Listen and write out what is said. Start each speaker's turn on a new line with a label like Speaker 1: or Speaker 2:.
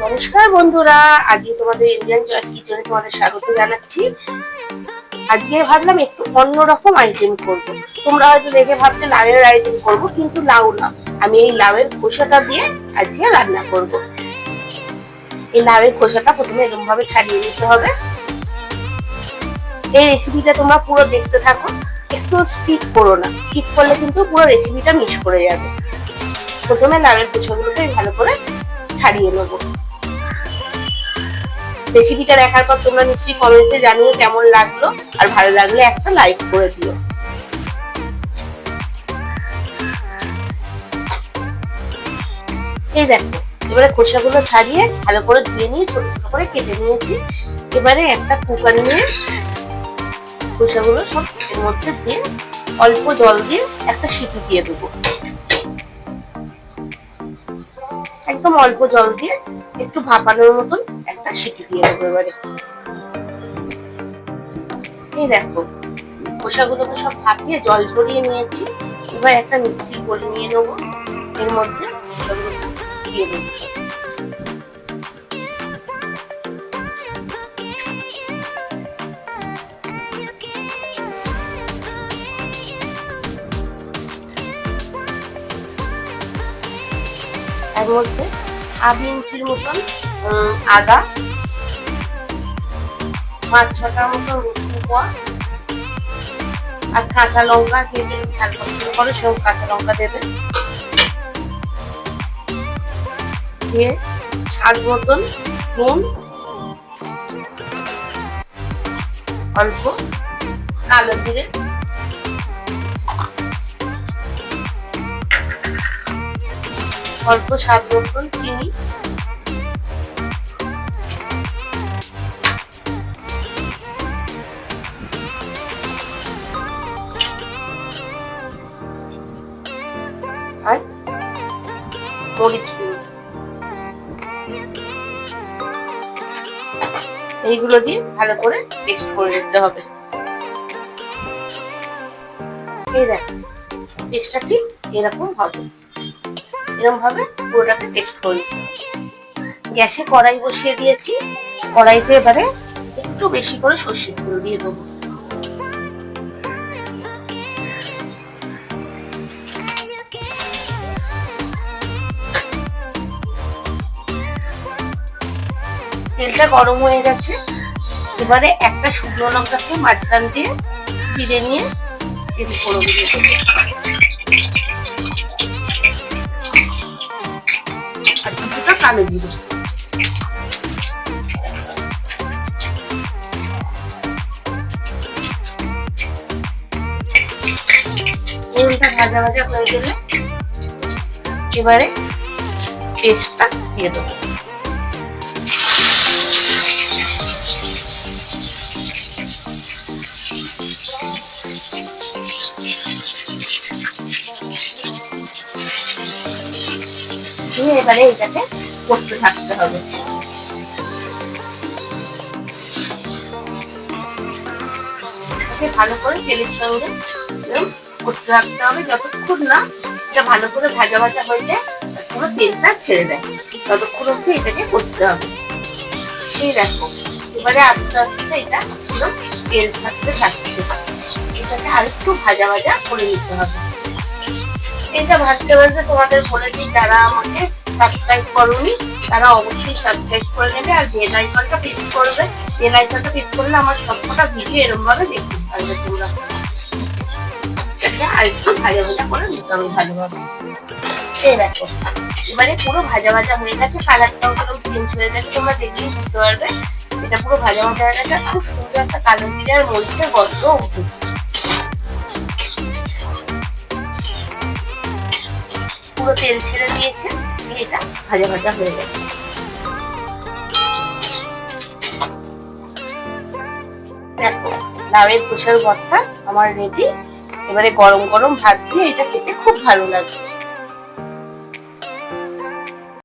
Speaker 1: নমস্কার বন্ধুরা, আজকে তোমাদের ইন্ডিয়ান চয়েস কিচেনে তোমাদের স্বাগত জানাচ্ছি। আজকে ভাবলাম একটু অন্যরকম আইটেম করব। তোমরা হয়তো দেখে ভাবছো লাউয়ের আইটেম করব, কিন্তু লাউ না, আমি এই লাউয়ের খোসাটা দিয়ে আজকে রান্না করব। এই লাউয়ের খোসাটা প্রথমে এরকম ভাবে ছাড়িয়ে নিতে হবে। এই রেসিপিটা তোমরা পুরো দেখতে থাকো, একটু স্কিপ করো না, স্কিপ করলে কিন্তু পুরো রেসিপিটা মিস করে যাবে। প্রথমে লাউয়ের খোসাগুলোকে ভালো করে ছাড়িয়ে নেবো। রেসিপিটা দেখার পর তোমরা নিশ্চয়ই কমেন্টসে জানিও কেমন লাগলো, আর ভালো লাগলে একটা লাইক করে দিও। এই দেখো, এবারে খোসাগুলো ছাড়িয়ে ভালো করে ধুয়ে নিয়ে ছোট ছোট করে কেটে নিয়েছি। এবারে একটা কুকার নিয়ে খোসাগুলো সব এর মধ্যে দিয়ে অল্প জল দিয়ে একটা সিটি দিয়ে দেবো। একদম অল্প জল দিয়ে একটু ভাপানোর মতন একটা সিটি দিয়ে দেবো। এবারে এই দেখো, খোসাগুলোকে সব ভাপিয়ে জল ঝরিয়ে নিয়েছি। এবার একটা মিক্সি করে নিয়ে নেবো, এর মধ্যে দিয়ে দেবো। এর মধ্যে হাফ ইঞ্চির মতন আদা, 5-6টার মতন রসুন কোয়া, আর কাঁচা লঙ্কা দিয়ে যেরকম ঝাল পছন্দ করে সেরকম কাঁচা লঙ্কা দেবে। দিয়ে স্বাদ মতন নুন, অল্প কালো জিরে, অল্প স্বাদ মতন চিনি, আর মরিচ গুঁড়ো। এইগুলো দিয়ে ভালো করে মিক্স করে নিতে হবে। এই দেখো, পেস্টটা ঠিক এরকম হবে, এরকম ভাবে পুরোটাকে পেস্ট করে নিতে হবে। গ্যাসে কড়াই বসিয়ে দিয়েছি, কড়াইতে এবারে একটু বেশি করে সর্ষের তেল দিয়ে দেবো। তেলটা গরম হয়ে গেছে, এবারে একটা শুকনো লঙ্কাকে মাঝখান দিয়ে চিড়ে নিয়ে তেল ফোড়ন দিয়ে দেবো। আর কিছুটা কালো জিরে। তেলটা ভাজা ভাজা হয়ে গেলে এবারে পেস্টটা দিয়ে দেবো। এবারে এটাকে করতে থাকতে হবে। ভালো করে তেলের সঙ্গে করতে থাকতে হবে যতক্ষণ না এটা ভালো করে ভাজা ভাজা হয়ে যায়, পুরো তেলটা ছেড়ে দেয়, ততক্ষণ অব্দি এটাকে করতে হবে। এই দেখো, এবারে আস্তে আস্তে এটা পুরো তেল থাকতে থাকছে, এটাকে আরেকটু ভাজা ভাজা করে নিতে হবে। এটা ভাজতে ভাজতে তোমাদের বলে দিই, যারা আমাকে সাবস্ক্রাইব করোনি তারা অবশ্যই সাবস্ক্রাইব করে নেবে, আর বেল আইকনটা প্রেস করবে। বেল আইকনটা প্রেস করলে আমার সবকটা ভিডিও এরকম ভাবে দেখতে পারবে তোমরা। এটা আরেকটু ভাজা ভাজা করে নিতে হবে ভালোভাবে। এই দেখো, এবারে পুরো ভাজা ভাজা হয়ে গেছে, কালারটাও পুরো চেঞ্জ হয়ে গেছে, তোমরা দেখলেই বুঝতে পারবে এটা পুরো ভাজা ভাজা হয়ে গেছে। খুব সুন্দর একটা কালো জিরে আর মরিচের গন্ধ উঠেছে। পুরো তেল ছেড়ে দিয়েছে, এটা ভাজা ভাজা হয়ে গেছে। দেখো, লাউয়ের খোসার ভর্তা আমার রেডি। এবারে গরম গরম ভাত দিয়ে এটা খেতে খুব ভালো লাগে।